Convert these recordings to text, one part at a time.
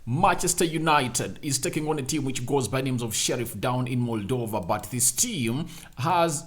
Manchester United is taking on a team which goes by names of Sheriff down in Moldova, but this team has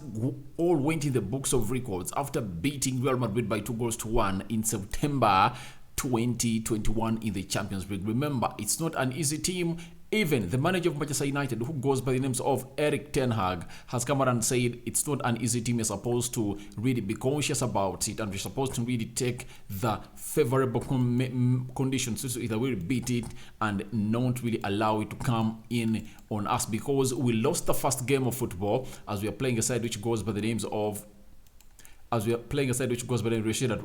all went in the books of records after beating Real Madrid by 2-1 in September 2021 in the Champions League. Remember, it's not an easy team. Even the manager of Manchester United, who goes by the names of Erik ten Hag, has come out and said it's not an easy team. You're supposed to really be conscious about it, and we're supposed to really take the favorable conditions so either we beat it and not really allow it to come in on us, because we lost the first game of football as we are playing a side which goes by the names of at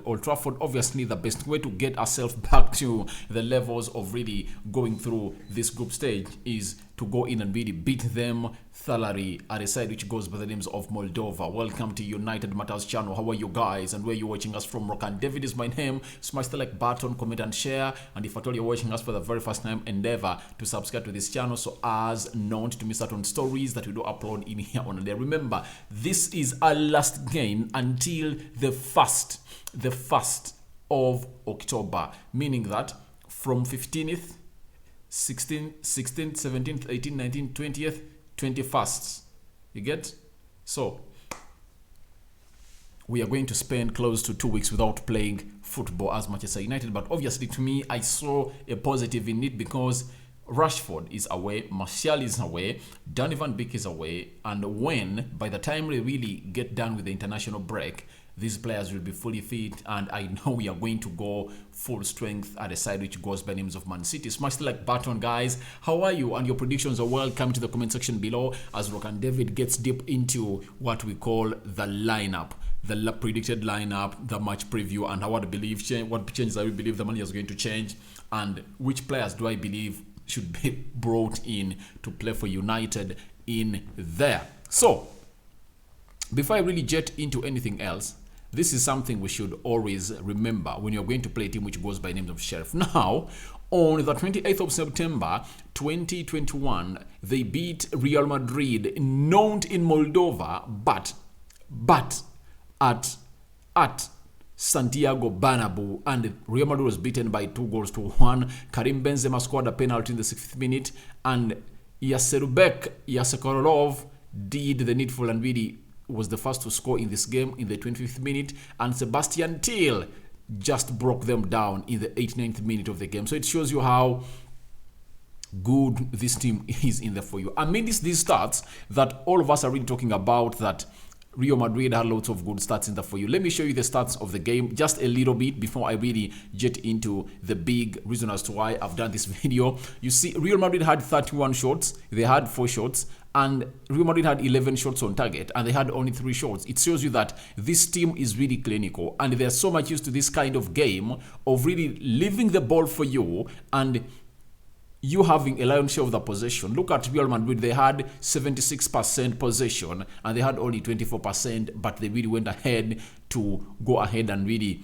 Old Trafford. Obviously, the best way to get ourselves back to the levels of really going through this group stage is to go in and really beat them thoroughly at a side which goes by the names of Moldova. Welcome to United Matters channel. How are you guys, and where you watching us from? Rokan David is my name. Smash the like button, comment and share, and if at all you're watching us for the very first time, endeavor to subscribe to this channel so as not to miss out on stories that we do upload in here on a day. Remember, this is our last game until the 1st of October, meaning that from 15th 16th, 17th, 18th, 19th, 20th, 21st. You get? So, we are going to spend close to 2 weeks without playing football as Manchester United. But obviously, to me, I saw a positive in it because Rashford is away, Martial is away, Donny van Beek is away. And by the time we really get done with the international break, these players will be fully fit, and I know we are going to go full strength at a side which goes by names of Man City. Smash the like button, guys. How are you? And your predictions are welcome to the comment section below as Rokan David gets deep into what we call the lineup, the predicted lineup, the match preview, and what changes I believe the manager is going to change, and which players do I believe should be brought in to play for United in there. So, before I really jet into anything else, this is something we should always remember when you're going to play a team which goes by names of Sheriff. Now, on the 28th of September 2021, they beat Real Madrid, not in Moldova, but at Santiago Bernabeu, and Real Madrid was beaten by 2-1. Karim Benzema scored a penalty in the 6th minute, and Yasekorov did the needful and really was the first to score in this game in the 25th minute, and Sebastian Till just broke them down in the 89th minute of the game. So it shows you how good this team is in there for you. I mean, these stats that all of us are really talking about, that Real Madrid had lots of good stats in there for you. Let me show you the stats of the game just a little bit before I really jet into the big reason as to why I've done this video. You see, Real Madrid had 31 shots, they had 4 shots, and Real Madrid had 11 shots on target, and they had only 3 shots. It shows you that this team is really clinical, and they're so much used to this kind of game of really leaving the ball for you and you having a lion's share of the possession. Look at Real Madrid. They had 76% possession and they had only 24%, but they really went ahead to go ahead and really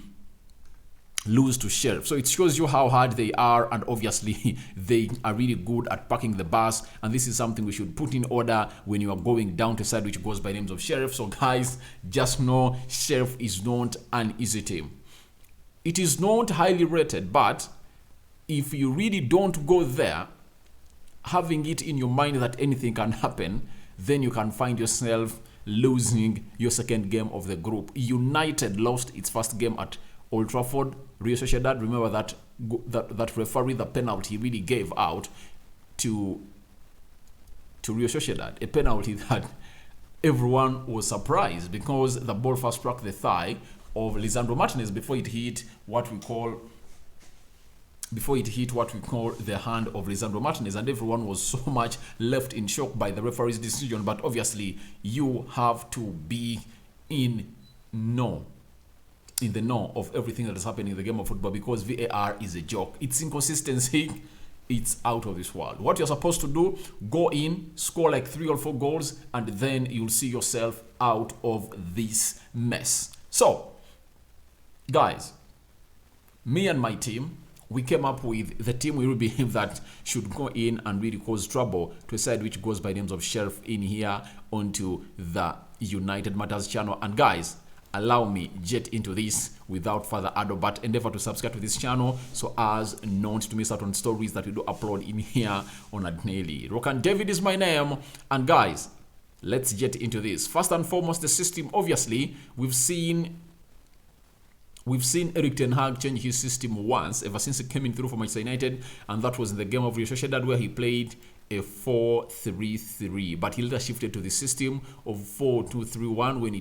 lose to Sheriff. So it shows you how hard they are, and obviously they are really good at parking the bus, and this is something we should put in order when you are going down to side which goes by names of Sheriff. So guys, just know Sheriff is not an easy team. It is not highly rated, but if you really don't go there having it in your mind that anything can happen, then you can find yourself losing your second game of the group. United lost its first game at Old Trafford. Real Sociedad, remember that referee, the penalty really gave out to Real Sociedad, a penalty that everyone was surprised because the ball first struck the thigh of Lisandro Martinez before it hit what we call the hand of Lisandro Martinez, and everyone was so much left in shock by the referee's decision. But obviously, you have to be in the know of everything that is happening in the game of football, because VAR is a joke. Its inconsistency, it's out of this world. What you're supposed to do, go in, score like 3 or 4 goals, and then you'll see yourself out of this mess. So, guys, me and my team, we came up with the team we really believe that should go in and really cause trouble to a side which goes by names of Sheriff in here onto the United Matters channel. And guys, allow me get into this without further ado, but endeavor to subscribe to this channel so as not to miss out on stories that we do upload in here on a daily. Rokan David is my name, and guys, let's get into this. First and foremost, the system. Obviously, we've seen Erik ten Hag change his system once ever since he came in through for Manchester United, and that was in the game of Real Sociedad where he played a 4-3-3, but he later shifted to the system of 4-2-3-1 when he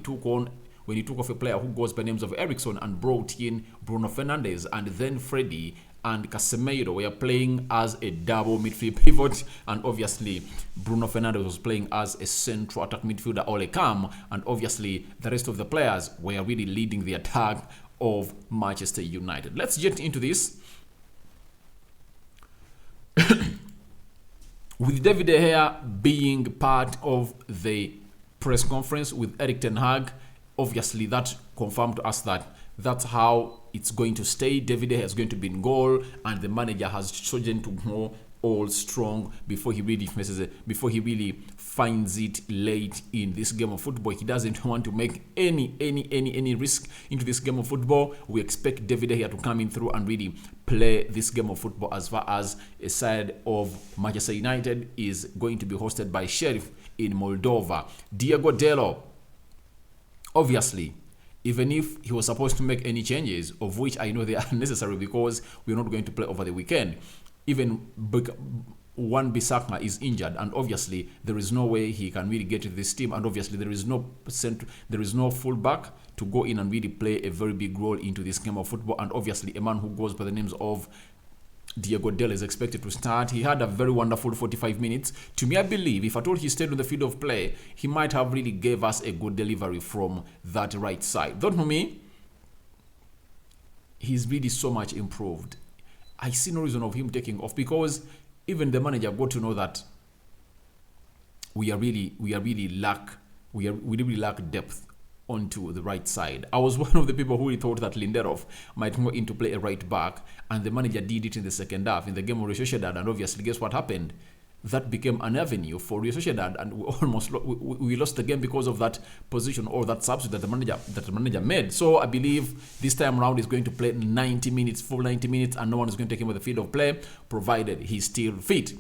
took off a player who goes by names of Eriksson and brought in Bruno Fernandes, and then Freddy and Casemiro were playing as a double midfield pivot, and obviously Bruno Fernandes was playing as a central attack midfielder, Ole Kam, and obviously the rest of the players were really leading the attack of Manchester United. Let's get into this. With David De Gea being part of the press conference with Erik ten Hag, obviously that confirmed to us that that's how it's going to stay. David De Gea is going to be in goal, and the manager has chosen to go all strong before he really finds it late in this game of football. He doesn't want to make any risk into this game of football. We expect David De Gea to come in through and really play this game of football, as far as a side of Manchester United is going to be hosted by Sheriff in Moldova. Diego Delo, obviously, even if he was supposed to make any changes, of which I know they are necessary because we're not going to play over the weekend, even Wan-Bissaka is injured, and obviously there is no way he can really get to this team, and obviously there is no fullback to go in and really play a very big role into this game of football, and obviously a man who goes by the names of Diego Delo is expected to start. He had a very wonderful 45 minutes. To me, I believe if at all he stayed on the field of play, he might have really gave us a good delivery from that right side. Though for me, he's really so much improved. I see no reason of him taking off, because even the manager got to know that we really lack depth onto the right side. I was one of the people who really thought that Lindelof might go in to play a right back, and the manager did it in the second half in the game of Real Sociedad, and obviously guess what happened? That became an avenue for Real Sociedad, and we lost the game because of that position or that substitute that the manager made. So I believe this time around he's going to play 90 minutes, full 90 minutes, and no one is going to take him with the field of play, provided he's still fit.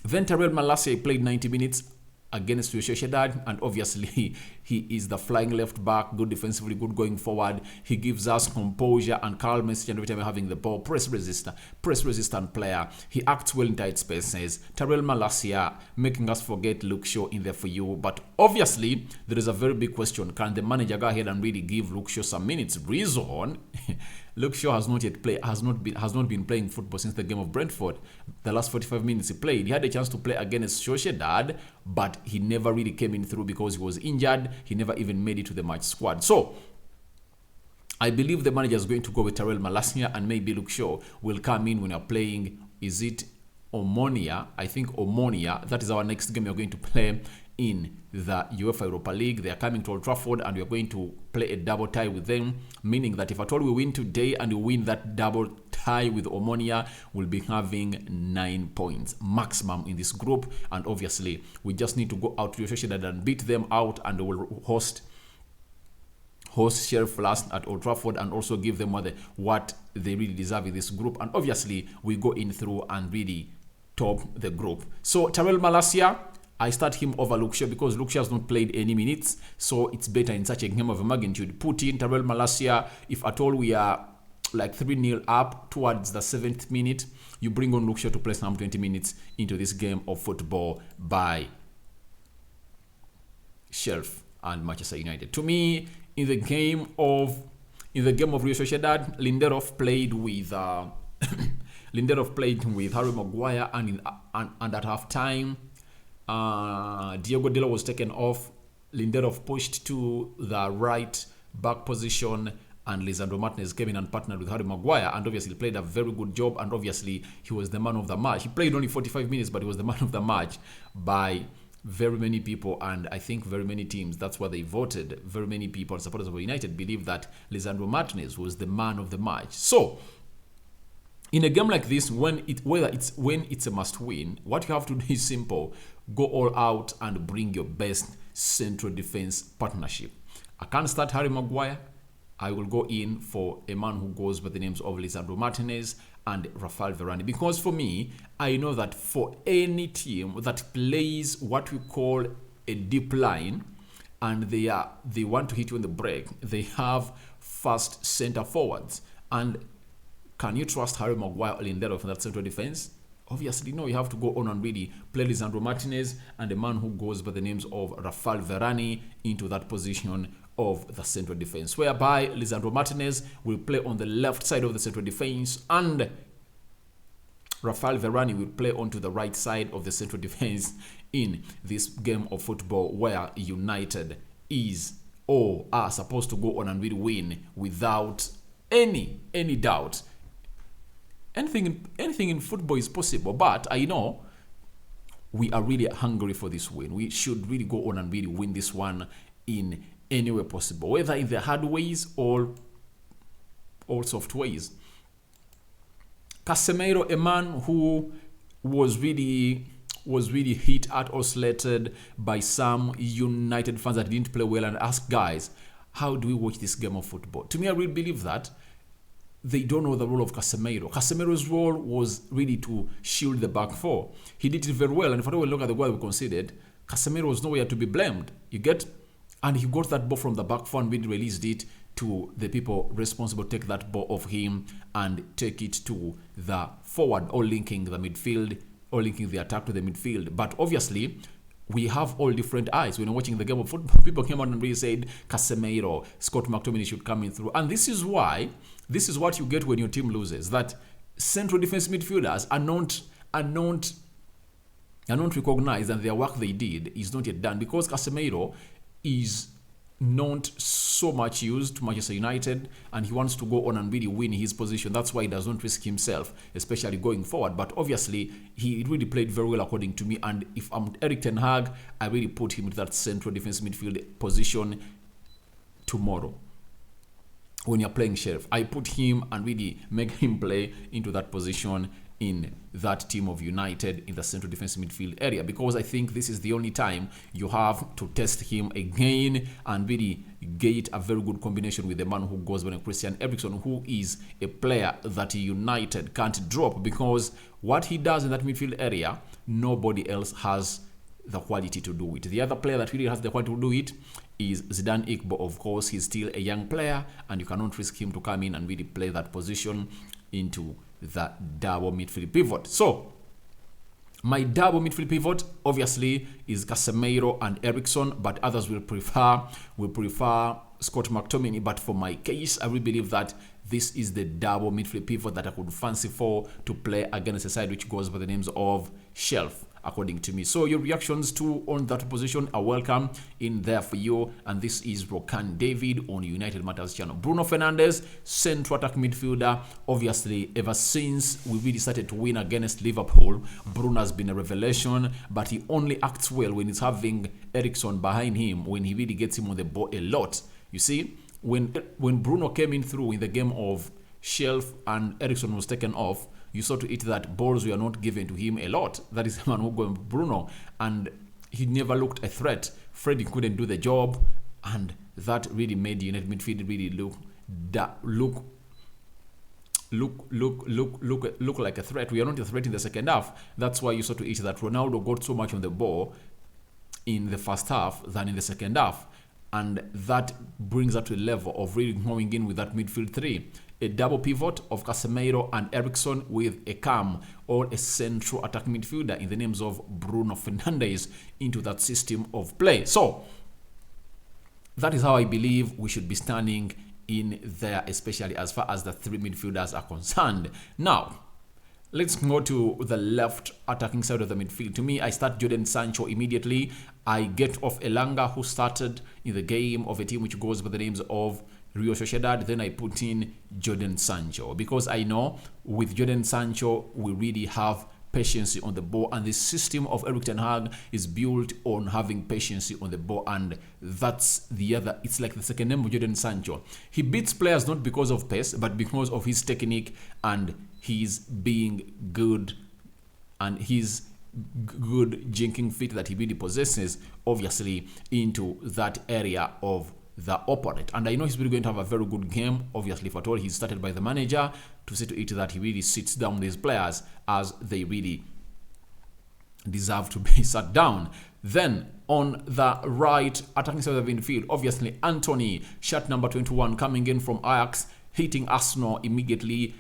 Then Tyrell Malacia played 90 minutes against Real Sociedad, and obviously he is the flying left back, good defensively, good going forward. He gives us composure and calmness every time we're having the ball. Press resistant player. He acts well in tight spaces. Tyrell Malacia making us forget Luke Shaw in there for you. But obviously there is a very big question: can the manager go ahead and really give Luke Shaw some minutes? Reason: Luke Shaw has not been playing football since the game of Brentford. The last 45 minutes he played, he had a chance to play against Sociedad, but he never really came in through because he was injured. He never even made it to the match squad. So I believe the manager is going to go with Tyrell Malacia, and maybe Luke Shaw will come in when you're playing. Is it Omonia? I think Omonia. That is our next game. We're going to play in the UEFA Europa League. They are coming to Old Trafford, and we're going to play a double tie with them, meaning that if at all we win today and we win that double tie with Omonia, we'll be having 9 points maximum in this group, and obviously we just need to go out to Real Sociedad and beat them out, and we'll host Sheriff last at Old Trafford, and also give them what they really deserve in this group, and obviously we go in through and really top the group. So Tyrell Malacia, I start him over Luke Shaw because Luke Shaw has not played any minutes, so it's better in such a game of a magnitude. Put in Tyrell Malacia. If at all we are like 3-0 up towards the 7th minute, you bring on Luke Shaw to play some 20 minutes into this game of football by Sheriff and Manchester United. To me, in the game of Real Sociedad, Lindelof played with Harry Maguire, and at half time, Diego Delo was taken off. Lindelof pushed to the right back position, and Lisandro Martinez came in and partnered with Harry Maguire, and obviously played a very good job, and obviously he was the man of the match. He played only 45 minutes, but he was the man of the match by very many people, and I think very many teams, that's what they voted. Very many people and supporters of United believe that Lisandro Martinez was the man of the match. So in a game like this, when it's a must win, what you have to do is simple: go all out and bring your best central defense partnership. I can't start Harry Maguire. I will go in for a man who goes by the names of Lisandro Martinez and Rafael Varane. Because for me, I know that for any team that plays what we call a deep line, and they want to hit you on the break, they have fast center forwards. And can you trust Harry Maguire or Lindelof in that central defense? Obviously, no. You have to go on and really play Lisandro Martinez and a man who goes by the names of Rafael Varane into that position of the central defense, whereby Lisandro Martinez will play on the left side of the central defense and Rafael Varane will play onto the right side of the central defense in this game of football where United is or are supposed to go on and really win without any doubt. Anything in football is possible, but I know we are really hungry for this win. We should really go on and really win this one in any way possible, whether in the hard ways or soft ways. Casemiro, a man who was really hit at or slated by some United fans that didn't play well, and asked, guys, how do we watch this game of football? To me, I really believe that they don't know the role of Casemiro. Casemiro's role was really to shield the back four. He did it very well, and if I don't look at the goal we conceded, Casemiro was nowhere to be blamed. You get? And he got that ball from the back four and really released it to the people responsible to take that ball off him and take it to the forward, or linking the midfield, or linking the attack to the midfield. But obviously, we have all different eyes. When you're watching the game of football, people came out and really said Casemiro, Scott McTominay should come in through. And this is what you get when your team loses. That central defense midfielders are not recognized, and their work they did is not yet done, because Casemiro is not so much used to Manchester United, and he wants to go on and really win his position. That's why he does not risk himself, especially going forward. But obviously, he really played very well according to me. And if I'm Erik ten Hag, I really put him into that central defense midfield position tomorrow. When you're playing Sheriff, I put him and really make him play into that position in that team of United in the central defense midfield area, because I think this is the only time you have to test him again and really get a very good combination with the man who goes by Christian Eriksen, who is a player that United can't drop, because what he does in that midfield area, nobody else has the quality to do it. The other player that really has the quality to do it is Zidane Iqbal. Of course, he's still a young player, and you cannot risk him to come in and really play that position into the double midfield pivot. So my double midfield pivot obviously is Casemiro and Eriksen, but others will prefer Scott McTominay. But for my case, I really believe that this is the double midfield pivot that I could fancy for to play against a side which goes by the names of Shelf, according to me. So your reactions too on that position are welcome in there for you. And this is Rokan David on United Matters channel. Bruno Fernandes, central attack midfielder. Obviously, ever since we really started to win against Liverpool, Bruno has been a revelation, but he only acts well when he's having Eriksen behind him, when he really gets him on the ball a lot. You see, when Bruno came in through in the game of Shelf and Eriksen was taken off, you saw to it that balls were not given to him a lot. That is the man who going Bruno, and he never looked a threat. Freddie couldn't do the job, and that really made the United midfield really look like a threat. We are not a threat in the second half. That's why you saw to it that Ronaldo got so much on the ball in the first half than in the second half, and that brings up to a level of really going in with that midfield three. A double pivot of Casemiro and Eriksen with a cam or a central attacking midfielder in the names of Bruno Fernandes into that system of play. So that is how I believe we should be standing in there, especially as far as the three midfielders are concerned. Now, let's go to the left attacking side of the midfield. To me, I start Jadon Sancho immediately. I get off Elanga, who started in the game of a team which goes by the names of Real Sociedad. Then I put in Jadon Sancho, because I know with Jadon Sancho we really have patience on the ball, and the system of Erik ten Hag is built on having patience on the ball, and that's the other. It's like the second name of Jadon Sancho. He beats players not because of pace, but because of his technique and his being good and his good jinking feet that he really possesses, obviously into that area of the opponent. And I know he's really going to have a very good game. Obviously, if at all he's started by the manager, to see to it that he really sits down these players as they really deserve to be sat down. Then on the right attacking side of the midfield, obviously Anthony, shirt number 21, coming in from Ajax, hitting Arsenal immediately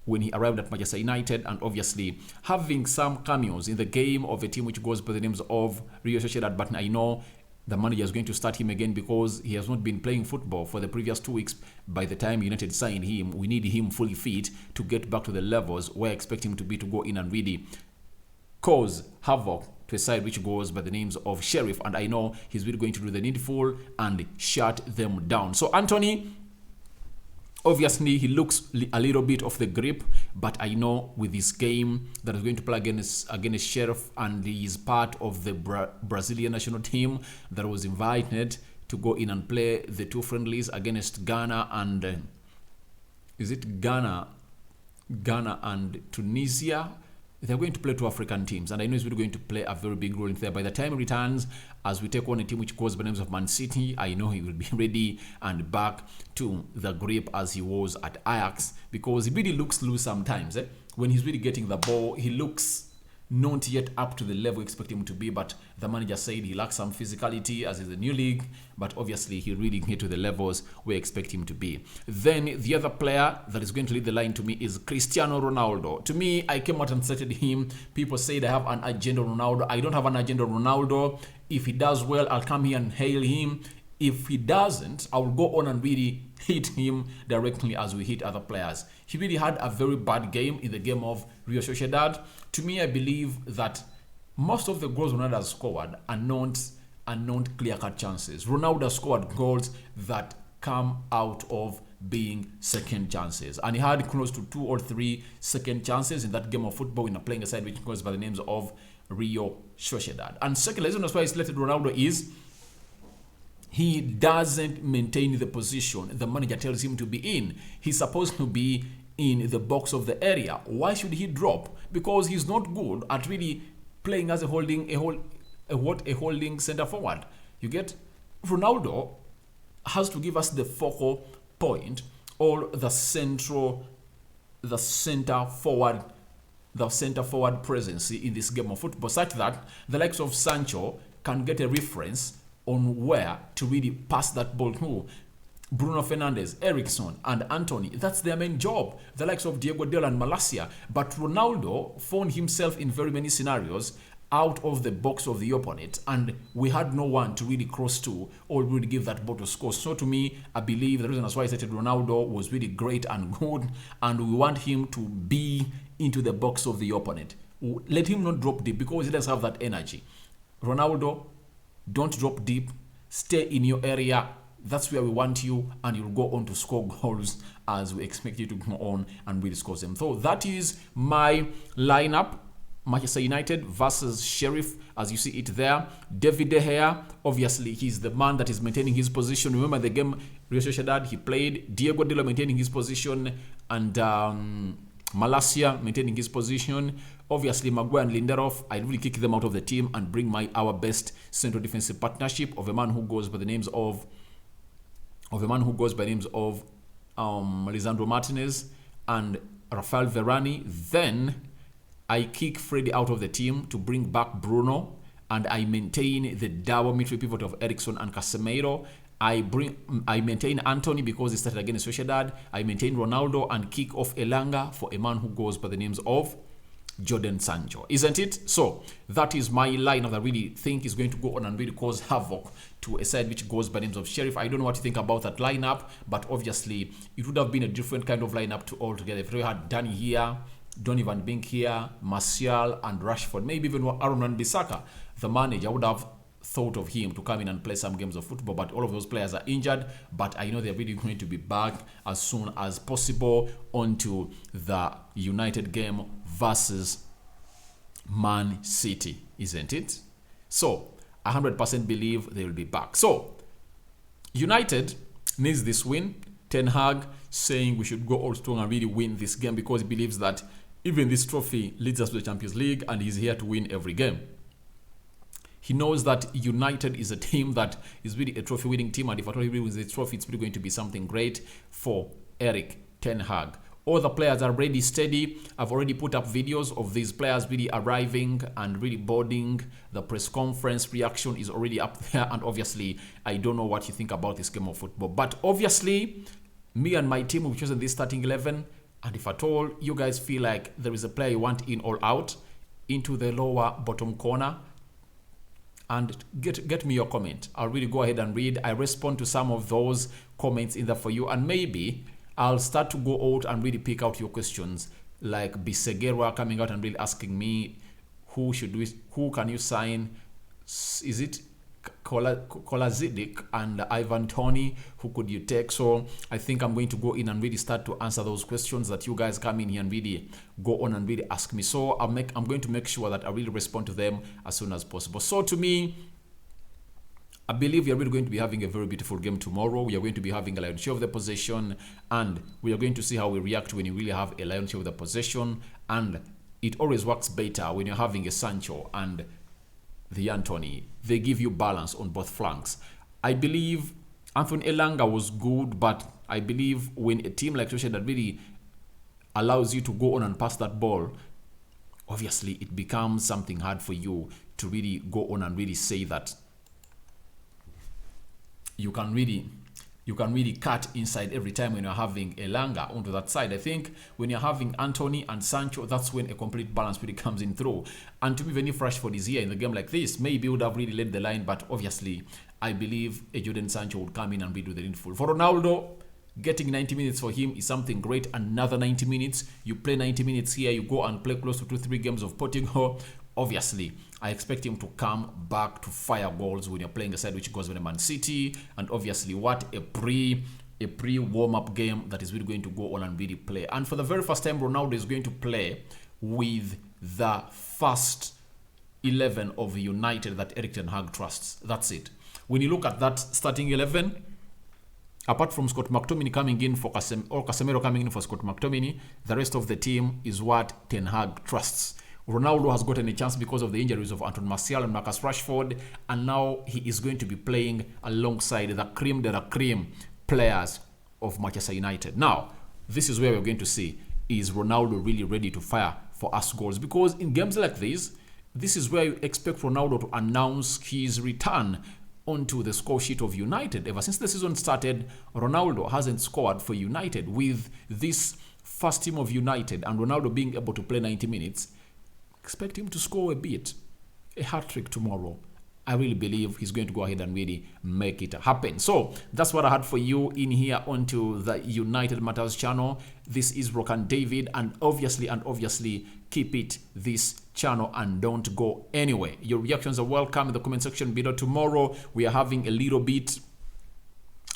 when he arrived at Manchester United, and obviously having some cameos in the game of a team which goes by the names of Real Sociedad. But I know the manager is going to start him again because he has not been playing football for the previous 2 weeks. By the time United signed him, we need him fully fit to get back to the levels we're expecting him to be, to go in and really cause havoc to a side which goes by the names of Sheriff. And I know he's really going to do the needful and shut them down. So Anthony, obviously, he looks a little bit off the grip, but I know with this game that is going to play against Sheriff, and he is part of the Brazilian national team that was invited to go in and play the 2 friendlies against Ghana and is it Ghana and Tunisia. They're going to play 2 African teams, and I know he's really going to play a very big role in there. By the time he returns, as we take on a team which goes by the names of Man City, I know he will be ready and back to the grip as he was at Ajax, because he really looks loose sometimes. When he's really getting the ball, he looks not yet up to the level we expect him to be, but the manager said he lacks some physicality as is the new league, but obviously he really get to the levels we expect him to be. Then the other player that is going to lead the line to me is Cristiano Ronaldo. To me, I came out and cited him. People said I have an agenda on Ronaldo. I don't have an agenda on Ronaldo. If he does well, I'll come here and hail him. If he doesn't, I will go on and really hit him directly as we hit other players. He really had a very bad game in the game of Real Sociedad. To me, I believe that most of the goals Ronaldo has scored are not clear-cut chances. Ronaldo scored goals that come out of being second chances, and he had close to 2 or 3 second chances in that game of football when playing a side which goes by the names of Real Sociedad. And second, the reason why I selected Ronaldo is he doesn't maintain the position the manager tells him to be in. He's supposed to be in the box of the area. Why should he drop? Because he's not good at really playing as a holding center forward. You get? Ronaldo has to give us the focal point or the center forward presence in this game of football, such that the likes of Sancho can get a reference on where to really pass that ball to. Bruno Fernandes, Eriksson, and Anthony, that's their main job. The likes of Diego Della and Malacia. But Ronaldo found himself in very many scenarios out of the box of the opponent, and we had no one to really cross to or really give that ball to score. So to me, I believe the reason that's why I said Ronaldo was really great and good, and we want him to be into the box of the opponent. Let him not drop deep because he doesn't have that energy. Ronaldo, don't drop deep. Stay in your area. That's where we want you, and you'll go on to score goals as we expect you to go on and really score them. So that is my lineup. Manchester United versus Sheriff, as you see it there. David De Gea, obviously he's the man that is maintaining his position. Remember the game Real Sociedad he played. Diego Della maintaining his position, and Malacia maintaining his position. Obviously Maguire and Lindelof, I'd really kick them out of the team and bring our best central defensive partnership of a man who goes by the names of Lisandro Martinez and Rafael Varane. Then I kick Freddy out of the team to bring back Bruno, and I maintain the double midfield pivot of Eriksson and Casemiro. I maintain Anthony because he started against Sociedad. I maintain Ronaldo and kick off Elanga for a man who goes by the names of Jordan Sancho, isn't it? So that is my lineup that I really think is going to go on and really cause havoc to a side which goes by names of Sheriff. I don't know what you think about that lineup, but obviously it would have been a different kind of lineup to all together. If we had Danny here, Donny van Beek here, Martial and Rashford, maybe even Aaron Wan-Bissaka, the manager, I would have thought of him to come in and play some games of football, but all of those players are injured. But I know they're really going to be back as soon as possible onto the United game versus Man City, isn't it? So 100% believe they will be back. So United needs this win. Ten Hag saying we should go all strong and really win this game because he believes that even this trophy leads us to the Champions League and he's here to win every game. He knows that United is a team that is really a trophy-winning team, and if at all he really wins the trophy, it's really going to be something great for Erik ten Hag. All the players are ready, steady. I've already put up videos of these players really arriving and really boarding. The press conference reaction is already up there, and obviously, I don't know what you think about this game of football. But obviously, me and my team have chosen this starting 11, and if at all you guys feel like there is a player you want in or out, into the lower bottom corner, and get me your comment. I'll really go ahead and read. I respond to some of those comments in there for you, and maybe I'll start to go out and really pick out your questions, like Bisegera coming out and really asking me who can you sign? Is it Kolazidic and Ivan Toney? Who could you take? So I think I'm going to go in and really start to answer those questions that you guys come in here and really go on and really ask me. So I'm going to make sure that I really respond to them as soon as possible. So to me, I believe we are really going to be having a very beautiful game tomorrow. We are going to be having a lion's share of the possession, and we are going to see how we react when you really have a lion's share of the possession. And it always works better when you're having a Sancho and the Anthony. They give you balance on both flanks. I believe Anthony Elanga was good, but I believe when a team like Sociedad really allows you to go on and pass that ball, obviously it becomes something hard for you to really go on and really say that you can really cut inside every time when you're having Elanga onto that side. I think when you're having Anthony and Sancho, that's when a complete balance really comes in through. And to me, even if Rashford is here in the game like this, maybe would have really led the line, but obviously I believe a Jadon Sancho would come in and redo the needful. For Ronaldo, getting 90 minutes for him is something great. Another 90 minutes. You play 90 minutes here, you go and play close to 2-3 games of Portugal. Obviously, I expect him to come back to fire goals when you're playing a side which goes with a Man City. And obviously, what a pre-warm-up game that is really going to go on and really play. And for the very first time, Ronaldo is going to play with the first 11 of United that Erik ten Hag trusts. That's it. When you look at that starting 11, apart from Scott McTominay coming in for Casemiro coming in for Scott McTominay, the rest of the team is what Ten Hag trusts. Ronaldo has gotten a chance because of the injuries of Anton Martial and Marcus Rashford, and now he is going to be playing alongside the creme de la creme players of Manchester United. Now, this is where we're going to see, is Ronaldo really ready to fire for us goals? Because in games like this is where you expect Ronaldo to announce his return onto the score sheet of United. Ever since the season started, Ronaldo hasn't scored for United. With this first team of United and Ronaldo being able to play 90 minutes, expect him to score a bit, a hat-trick tomorrow. I really believe he's going to go ahead and really make it happen. So that's what I had for you in here onto the United Matters channel. This is Rokan David, and obviously keep it this channel and don't go anywhere. Your reactions are welcome in the comment section below. Tomorrow we are having a little bit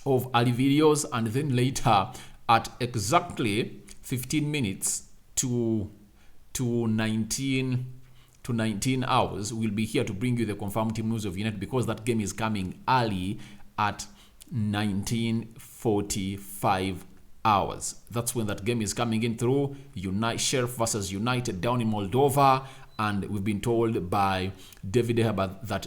of early videos, and then later at exactly 15 minutes to 19 hours, we'll be here to bring you the confirmed team news of United, because that game is coming early at 19:45 hours. That's when that game is coming in through. Sheriff versus United down in Moldova, and we've been told by David Heber that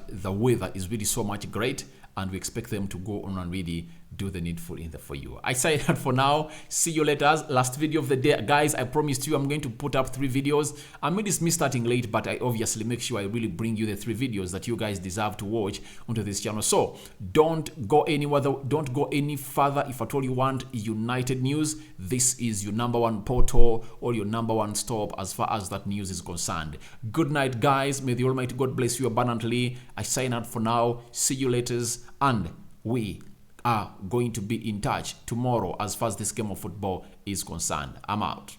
the weather is really so much great, and we expect them to go on and really do the needful in there for you. I say that for now. See you later. Last video of the day, guys. I promised you I'm going to put up 3 videos. I mean, it's me starting late, but I obviously make sure I really bring you the 3 videos that you guys deserve to watch onto this channel. So don't go anywhere. Don't go any further. If at all you want United news, this is your #1 portal or your #1 stop as far as that news is concerned. Good night, guys. May the Almighty God bless you abundantly. I sign out for now. See you later, and we are going to be in touch tomorrow as far as this game of football is concerned. I'm out.